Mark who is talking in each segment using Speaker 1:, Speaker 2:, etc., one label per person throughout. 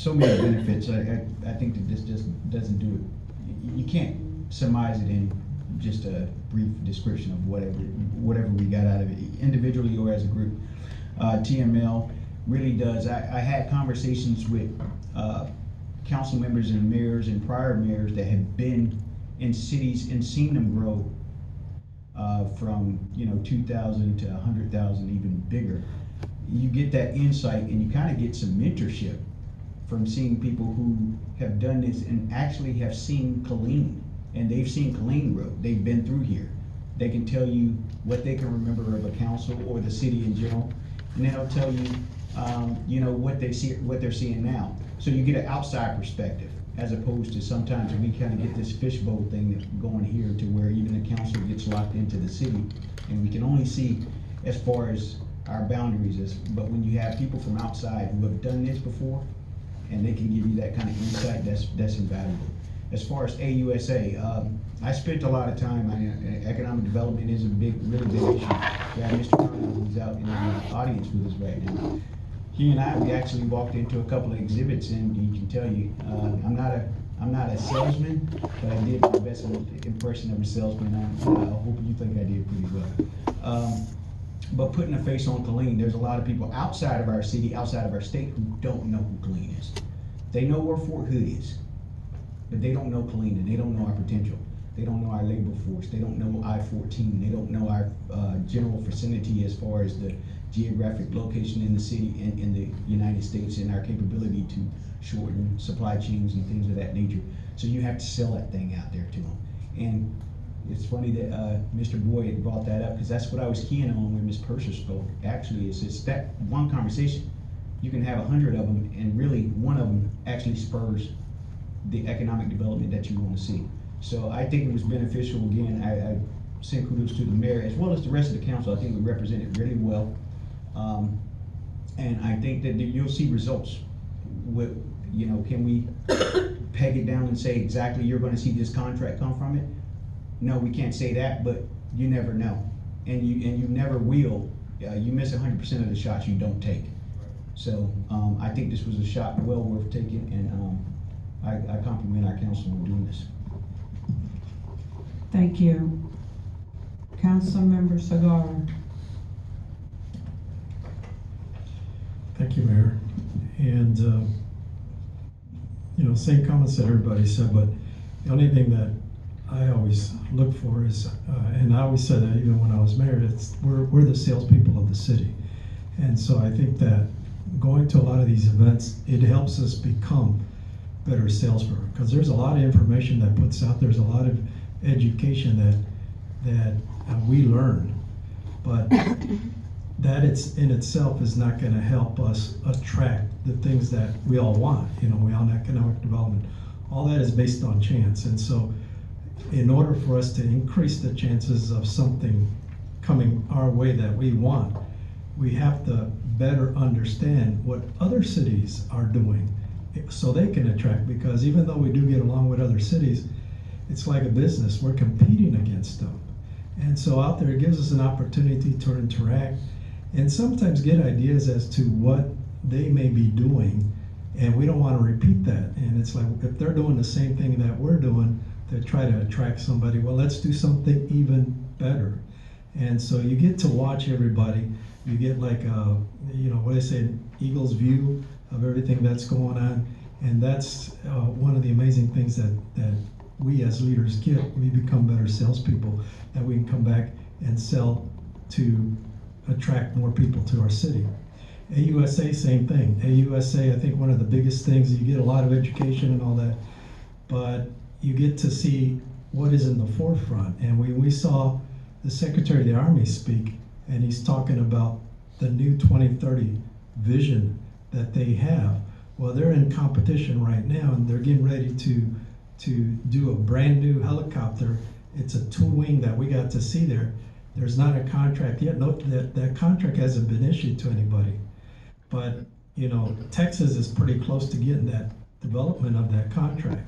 Speaker 1: so many benefits. I think that this just doesn't do it. You can't surmise it in just a brief description of whatever we got out of it, individually or as a group. TML really does. I had conversations with council members and mayors and prior mayors that have been in cities and seen them grow from 2,000 to 100,000, even bigger. You get that insight and you kind of get some mentorship from seeing people who have done this and actually have seen Killeen, and they've seen Killeen grow. They've been through here. They can tell you what they can remember of a council or the city in general, and they'll tell you, what they're seeing now. So you get an outside perspective, as opposed to sometimes we kind of get this fishbowl thing that's going here to where even the council gets locked into the city, and we can only see as far as our boundaries is. But when you have people from outside who have done this before, and they can give you that kind of insight, that's invaluable. As far as AUSA, I spent a lot of time, economic development is a really big issue. We have Mr. Turner, who's out in the audience with us right now. He and I, we actually walked into a couple of exhibits, and he can tell you, I'm not a salesman, but I did my best impression of a salesman. I hope you think I did pretty well. But putting a face on Killeen, there's a lot of people outside of our city, outside of our state, who don't know who Killeen is. They know where Fort Hood is, but they don't know Killeen, and they don't know our potential. They don't know our labor force. They don't know I-14. They don't know our general vicinity as far as the geographic location in the city and in the United States, and our capability to shorten supply chains and things of that nature. So you have to sell that thing out there to them. And it's funny that Mr. Boyd brought that up, because that's what I was keying on when Ms. Purser spoke. Actually, it's that one conversation. You can have 100 of them, and really one of them actually spurs the economic development that you want to see. So I think it was beneficial. Again, I send kudos to the mayor as well as the rest of the council. I think we represented really well. And I think that you'll see results. With, can we peg it down and say exactly you're going to see this contract come from it? No, we can't say that, but you never know, and you never will. You miss 100% of the shots you don't take. So I think this was a shot well worth taking, and I compliment our council on doing this.
Speaker 2: Thank you. Councilmember Segar.
Speaker 3: Thank you, Mayor. And same comments that everybody said, but the only thing that I always look for is, and I always said that even when I was mayor, we're the salespeople of the city. And so I think that going to a lot of these events, it helps us become better salespeople, because there's a lot of information that puts out, there's a lot of education that we learn, but that in itself is not going to help us attract the things that we all want. We all economic development. All that is based on chance, and so in order for us to increase the chances of something coming our way that we want, we have to better understand what other cities are doing so they can attract, because even though we do get along with other cities, it's like a business. We're competing against them. And so out there, it gives us an opportunity to interact and sometimes get ideas as to what they may be doing, and we don't want to repeat that. And it's like, if they're doing the same thing that we're doing to try to attract somebody, well, let's do something even better. And so you get to watch everybody. You get like what I say, an eagle's view of everything that's going on. And that's one of the amazing things that we as leaders get. We become better salespeople, that we can come back and sell to attract more people to our city. AUSA, same thing. AUSA, I think one of the biggest things, you get a lot of education and all that, but you get to see what is in the forefront. And we saw the Secretary of the Army speak, and he's talking about the new 2030 vision that they have. Well, they're in competition right now, and they're getting ready to do a brand new helicopter. It's a two-wing that we got to see there. There's not a contract yet. Note that contract hasn't been issued to anybody. But, Texas is pretty close to getting that development of that contract.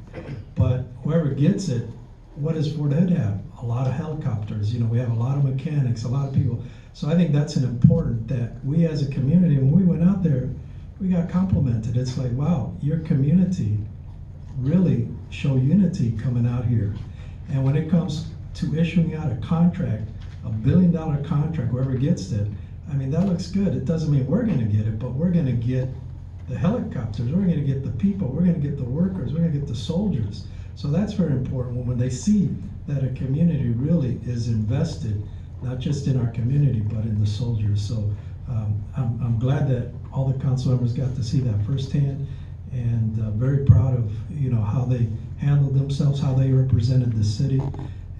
Speaker 3: But whoever gets it, what does Fort Hood have? A lot of helicopters. We have a lot of mechanics, a lot of people. So I think that's an important that we as a community, when we went out there, we got complimented. It's like, wow, your community really show unity coming out here. And when it comes to issuing out a contract, $1 billion contract, whoever gets it, I mean, that looks good. It doesn't mean we're gonna get it, but we're gonna get the helicopters, we're gonna get the people, we're gonna get the workers, we're gonna get the soldiers. So that's very important when they see that a community really is invested, not just in our community, but in the soldiers. So I'm glad that all the council members got to see that firsthand, and very proud of how they handled themselves, how they represented the city.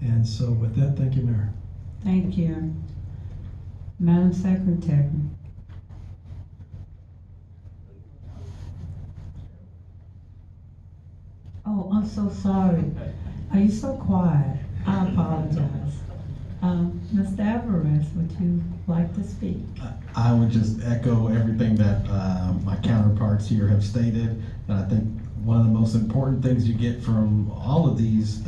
Speaker 3: And so with that, thank you, Mayor.
Speaker 2: Thank you. Madam Secretary. Oh, I'm so sorry. Are you so quiet? I apologize. Mr. Alvarez, would you like to speak?
Speaker 4: I would just echo everything that my counterparts here have stated. And I think one of the most important things you get from all of these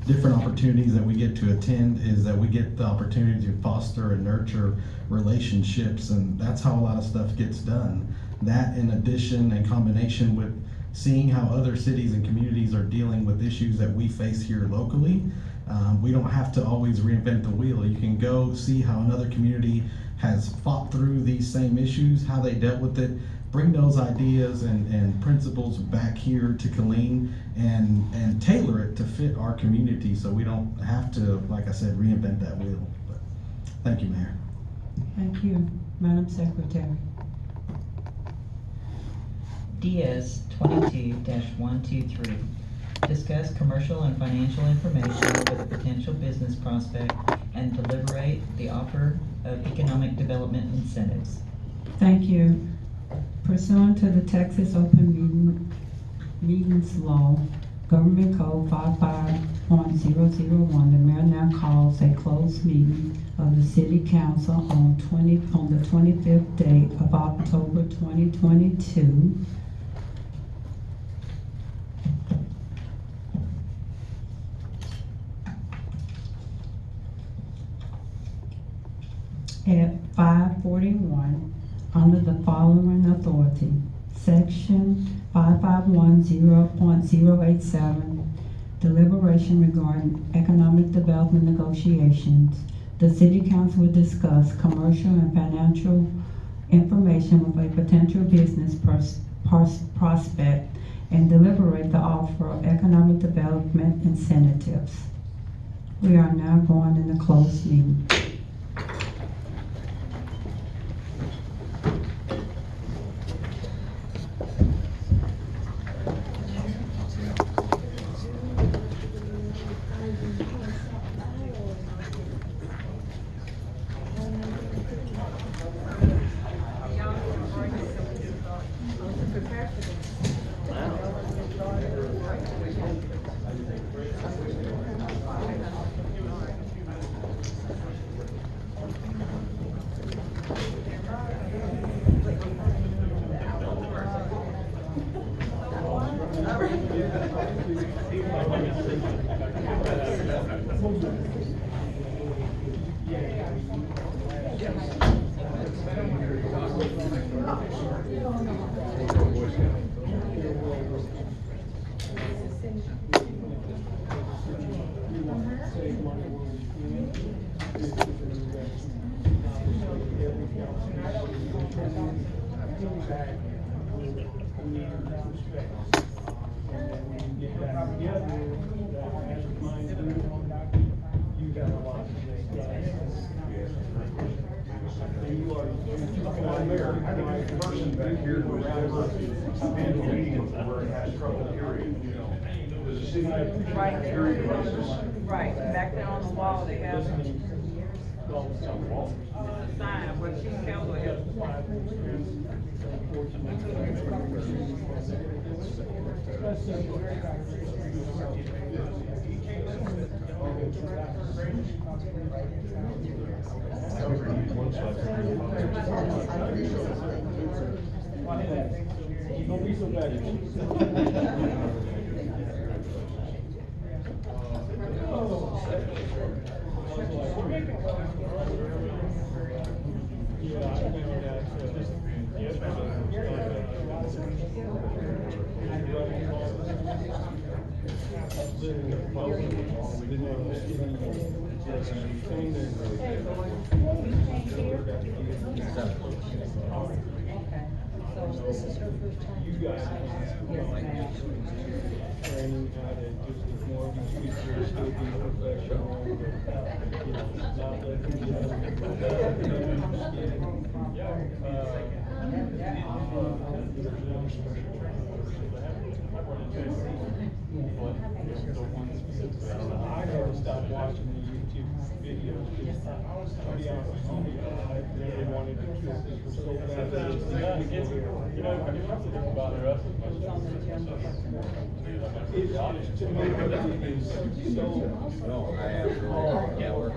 Speaker 4: different opportunities that we get to attend is that we get the opportunity to foster and nurture relationships, and that's how a lot of stuff gets done. That, in addition and combination with seeing how other cities and communities are dealing with issues that we face here locally, we don't have to always reinvent the wheel. You can go see how another community has fought through these same issues, how they dealt with it, bring those ideas and principles back here to Killeen and tailor it to fit our community, so we don't have to, like I said, reinvent that wheel. But thank you, Mayor.
Speaker 2: Thank you. Madam Secretary.
Speaker 5: DS 22-123. Discuss commercial and financial information with a potential business prospect and deliberate the offer of economic development incentives.
Speaker 2: Thank you. Pursuant to the Texas Open Meetings Law, Government Code 55.001, the mayor now calls a closed meeting of the City Council on the 25th day of October 2022. At 5:41, under the following authority: Section 5510.087, deliberation regarding economic development negotiations. The City Council will discuss commercial and financial information with a potential business prospect and deliberate the offer of economic development incentives. We are now going into closed meeting.
Speaker 6: Right, back there on the wall, they have a sign where Chief Council is.
Speaker 7: Don't be so bad. Yeah, I remember that.
Speaker 6: Okay, so this is her first time.
Speaker 7: You guys, training how to just ignore these people, still be professional, you know, not let them I had to stop watching the YouTube videos because to be honest, I really wanted to kill people so bad.
Speaker 8: You know, it doesn't bother us as much as
Speaker 7: It's to me, it is so.
Speaker 9: No, I have, yeah, we're.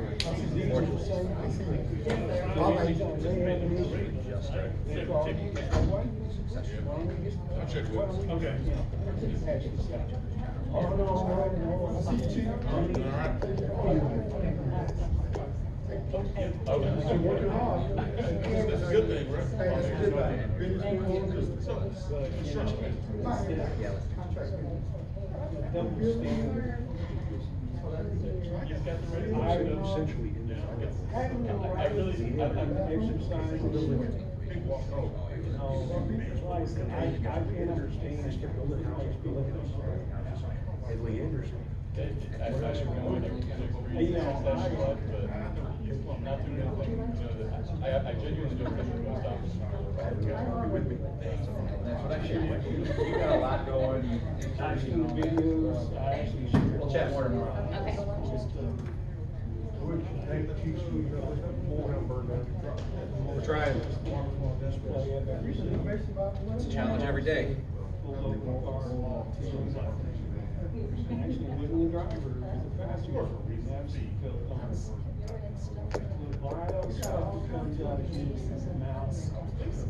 Speaker 8: That's a good thing, right? You've got the ready.
Speaker 7: I'm
Speaker 8: Essentially in there. I really, I'm
Speaker 7: exercising. I can't understand.
Speaker 8: And Leander's. I should go in there.
Speaker 7: You know,
Speaker 8: That's what, but not too many things, you know, that I genuinely don't think you're gonna stop. With me.
Speaker 9: That's what I share with you. You got a lot going.
Speaker 7: I've seen videos, I actually share.
Speaker 9: We'll chat more tomorrow.
Speaker 6: Okay.
Speaker 9: We're trying. It's a challenge every day.
Speaker 7: Actually, wasn't the driver, it was the passenger. The vile stuff that comes out of his mouth.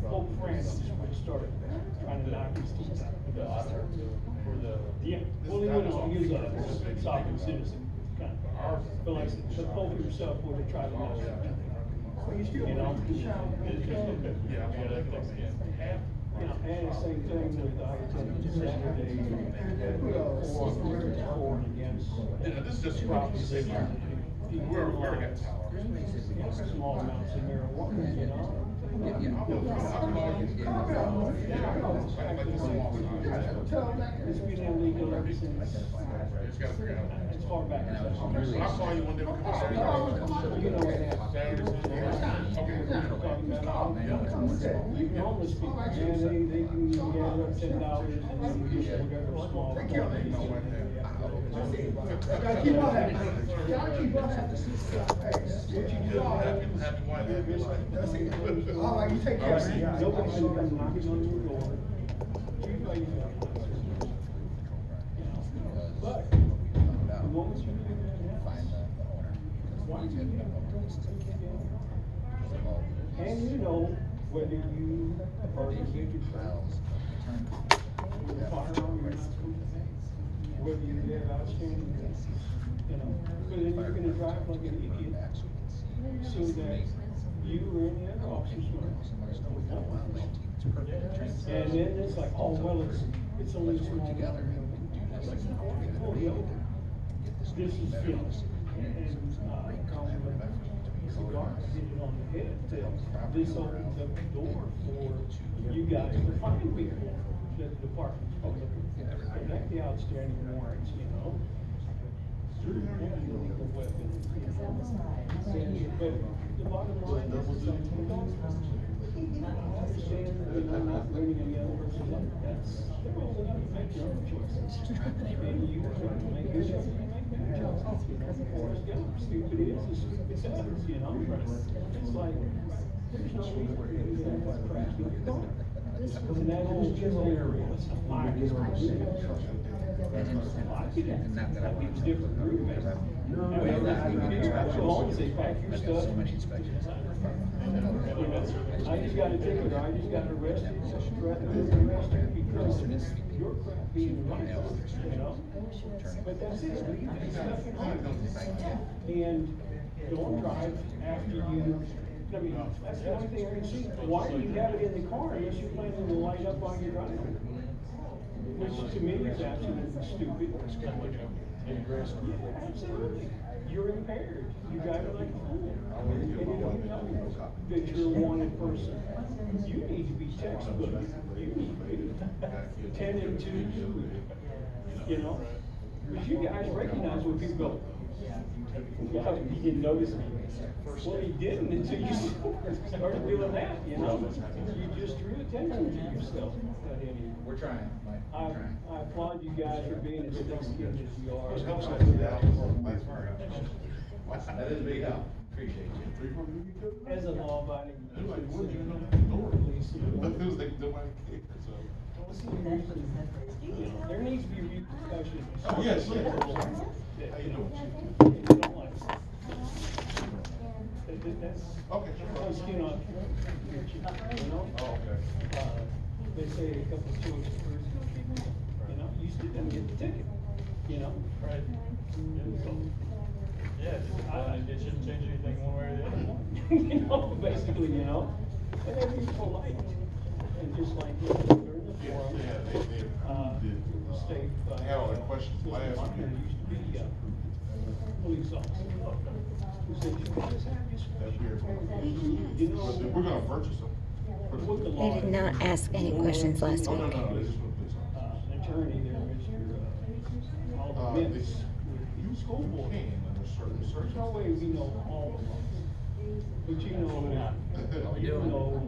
Speaker 7: Pope Francis would start trying to knock his teeth out.
Speaker 8: The author, or the.
Speaker 7: Yeah, well, he was a sovereign citizen, kind of. But like, the Pope himself would have tried to knock him out. You know?
Speaker 8: Yeah, I gotta fix it.
Speaker 7: You know, and the same thing with Saturday, for and against.
Speaker 8: Yeah, this is just.
Speaker 7: Proposition.
Speaker 8: We're at tower.
Speaker 7: Small amounts of marijuana, you know? It's been illegal ever since. It's far back.
Speaker 8: I'll call you one day.
Speaker 7: You know what happened. Even homeless people, man, they can gather up $10 and then you get whatever small.
Speaker 10: Gotta keep on that. Gotta keep on that.
Speaker 8: Happy wife.
Speaker 10: All right, you take care of it.
Speaker 7: Nobody should come knocking on your door. But, the moment you do that, and you know whether you are a future child, with a firearm or not, whether you have outstanding, you know, but then you're gonna drive like an idiot, so that you or any other officers will. And then it's like, oh, well, it's only small. Oh, yeah. This is, you know, and, cigar hit it on the head, this opens up the door for you guys to find people that the department's supposed to protect the outstanding warrants, you know. Illegal weapons, you know. But the bottom line is something I understand, you know, not bringing any other person up, that's, they're old enough to make their own choices. And you try to make your choices, you know, Forrest Gump, stupid is, as stupid does, you know. It's like, there's no reason for you to have that crash in your car. And that old area, it's a fire. That means different group, man. Well, say, pack your stuff. I just got a ticket, or I just got arrested, because your crap being right, you know? But that's it. And don't drive after you, I mean, that's the only thing I can see. Why do you have it in the car unless you're planning to light up on your driveway? Which to me is absolutely stupid. Yeah, absolutely. You're impaired. You drive like a fool. And it don't know that you're a wanted person. You need to be textbook. You need to be 10 and 2, you know? Because you guys recognize when people go, "Yeah, he didn't notice me." Well, he didn't until you started doing that, you know? You just drew attention to yourself. But anyway,
Speaker 9: We're trying, Mike, we're trying.
Speaker 7: I applaud you guys for being as thick-skinned as you are.
Speaker 9: That is a big help, appreciate you.
Speaker 7: As a law-abiding citizen, there needs to be repercussions.
Speaker 10: Oh, yes, yes.
Speaker 7: How you doing? That's,
Speaker 10: Okay.
Speaker 7: I'm skin on, you know?
Speaker 10: Oh, okay.
Speaker 7: They say a couple of choice words, you know, you still didn't get the ticket, you know?
Speaker 8: Right. Yeah, it shouldn't change anything one way or the other.
Speaker 7: You know, basically, you know, and they're being polite, and just like during the forum, the state.
Speaker 10: I had all the questions last
Speaker 7: There
Speaker 10: week.
Speaker 7: used to be, police officer, who said, you guys have this. You know.
Speaker 10: We're gonna purchase them.
Speaker 7: What the
Speaker 11: They
Speaker 7: law
Speaker 11: did
Speaker 7: is.
Speaker 11: not ask any questions last
Speaker 10: Oh,
Speaker 11: week.
Speaker 10: no, this is what this
Speaker 7: An attorney there, Mr. All the
Speaker 10: is.
Speaker 7: minutes.
Speaker 10: You
Speaker 7: School board.
Speaker 10: can under certain
Speaker 7: There's no way
Speaker 10: circumstances.
Speaker 7: we know all of them. But you know, you know